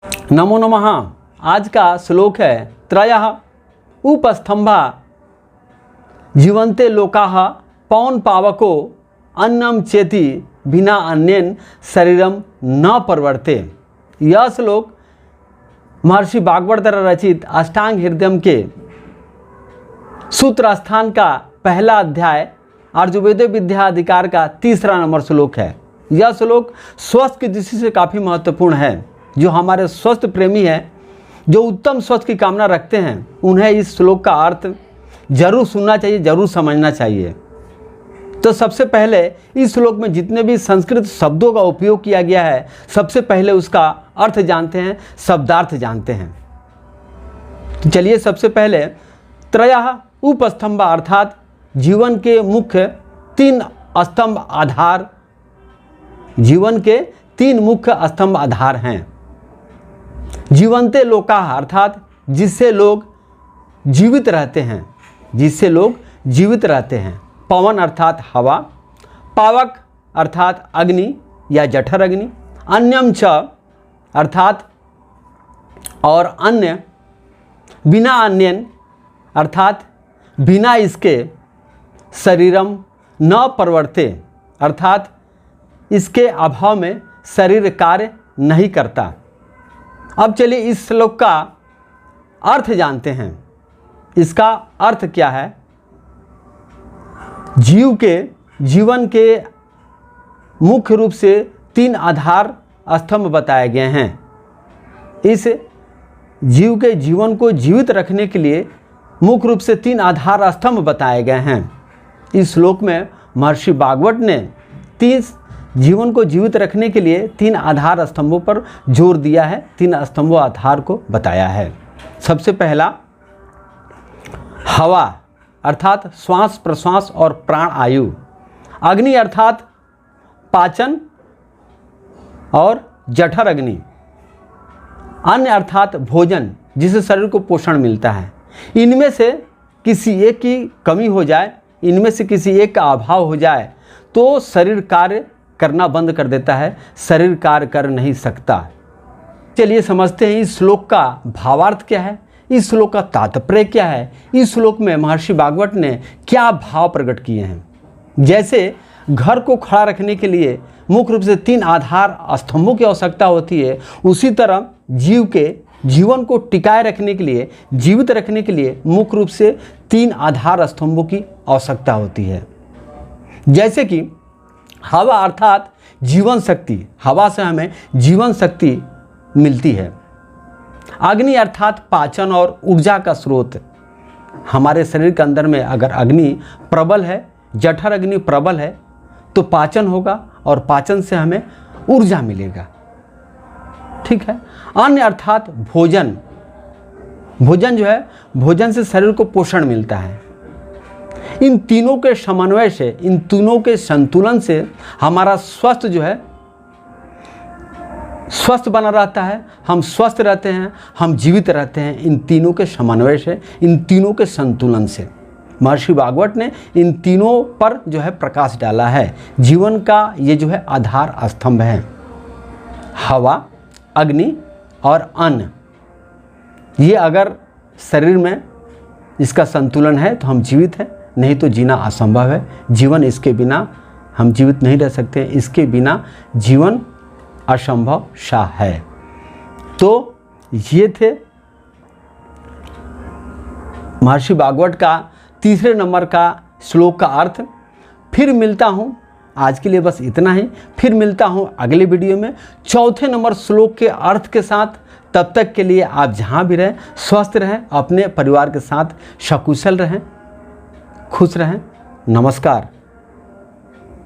नमो नमः। आज का श्लोक है त्रयः उपस्तंभा जीवन्ते लोकाः पवन पावको अन्नम चेति बिना अन्येन शरीरम न परवर्ते। यह श्लोक महर्षि भागवत द्वारा रचित अष्टांग हृदयम के सूत्र स्थान का पहला अध्याय आर्जुवेद विद्या अधिकार का 3रा नंबर श्लोक है। यह श्लोक स्वास्थ्य की दृष्टि से काफ़ी महत्वपूर्ण है। जो हमारे स्वस्थ प्रेमी हैं, जो उत्तम स्वास्थ्य की कामना रखते हैं, उन्हें इस श्लोक का अर्थ जरूर सुनना चाहिए, जरूर समझना चाहिए। तो सबसे पहले इस श्लोक में जितने भी संस्कृत शब्दों का उपयोग किया गया है, सबसे पहले उसका अर्थ जानते हैं, शब्दार्थ जानते हैं। तो चलिए सबसे पहले त्रयः उपस्तंभा अर्थात जीवन के मुख्य 3 स्तंभ आधार, जीवन के 3 मुख्य स्तंभ आधार हैं। जीवन्ते लोकाः अर्थात जिससे लोग जीवित रहते हैं, जिससे लोग जीवित रहते हैं। पवन अर्थात हवा, पावक अर्थात अग्नि या जठर अग्नि, अन्यम च अर्थात और अन्य, बिना अन्यन अर्थात बिना इसके, शरीरम न परवर्ते अर्थात इसके अभाव में शरीर कार्य नहीं करता। अब चलिए इस श्लोक का अर्थ जानते हैं। इसका अर्थ क्या है? जीव के जीवन के मुख्य रूप से 3 आधार स्तंभ बताए गए हैं। इस जीव के जीवन को जीवित रखने के लिए मुख्य रूप से 3 आधार स्तंभ बताए गए हैं। इस श्लोक में महर्षि भागवत ने 30 जीवन को जीवित रखने के लिए 3 आधार स्तंभों पर जोर दिया है, 3 स्तंभों आधार को बताया है। सबसे पहला हवा अर्थात श्वास प्रश्वास और प्राण आयु, अग्नि अर्थात पाचन और जठर अग्नि, अन्न अर्थात भोजन जिससे शरीर को पोषण मिलता है। इनमें से किसी एक की कमी हो जाए, इनमें से किसी एक का अभाव हो जाए तो शरीर कार्य करना बंद कर देता है, शरीर कार्य कर नहीं सकता। चलिए समझते हैं इस श्लोक का भावार्थ क्या है, इस श्लोक का तात्पर्य क्या है, इस श्लोक में महर्षि भागवत ने क्या भाव प्रकट किए हैं। जैसे घर को खड़ा रखने के लिए मुख्य रूप से 3 आधार स्तंभों की आवश्यकता होती है, उसी तरह जीव के जीवन को टिकाए रखने के लिए, जीवित रखने के लिए मुख्य रूप से 3 आधार स्तंभों की आवश्यकता होती है। जैसे कि हवा अर्थात जीवन शक्ति, हवा से हमें जीवन शक्ति मिलती है। अग्नि अर्थात पाचन और ऊर्जा का स्रोत, हमारे शरीर के अंदर में अगर अग्नि प्रबल है, जठर अग्नि प्रबल है तो पाचन होगा और पाचन से हमें ऊर्जा मिलेगा। ठीक है। अन्न अर्थात भोजन, भोजन जो है, भोजन से शरीर को पोषण मिलता है। इन तीनों के समन्वय से, इन तीनों के संतुलन से हमारा स्वास्थ्य जो है स्वस्थ बना रहता है, हम स्वस्थ रहते हैं, हम जीवित रहते हैं। इन तीनों के समन्वय से, इन तीनों के संतुलन से महर्षि भागवत ने इन तीनों पर जो है प्रकाश डाला है। जीवन का ये जो है आधार स्तंभ है, हवा, अग्नि और अन्न। ये अगर शरीर में इसका संतुलन है तो हम जीवित हैं, नहीं तो जीना असंभव है। जीवन इसके बिना हम जीवित नहीं रह सकते, इसके बिना जीवन असंभव सा है। तो ये थे महर्षि भागवत का 3रे नंबर का श्लोक का अर्थ। फिर मिलता हूँ, आज के लिए बस इतना ही। फिर मिलता हूँ अगले वीडियो में 4थे नंबर श्लोक के अर्थ के साथ। तब तक के लिए आप जहाँ भी रहें स्वस्थ रहें, अपने परिवार के साथ सकुशल रहें, खुश रहें। नमस्कार।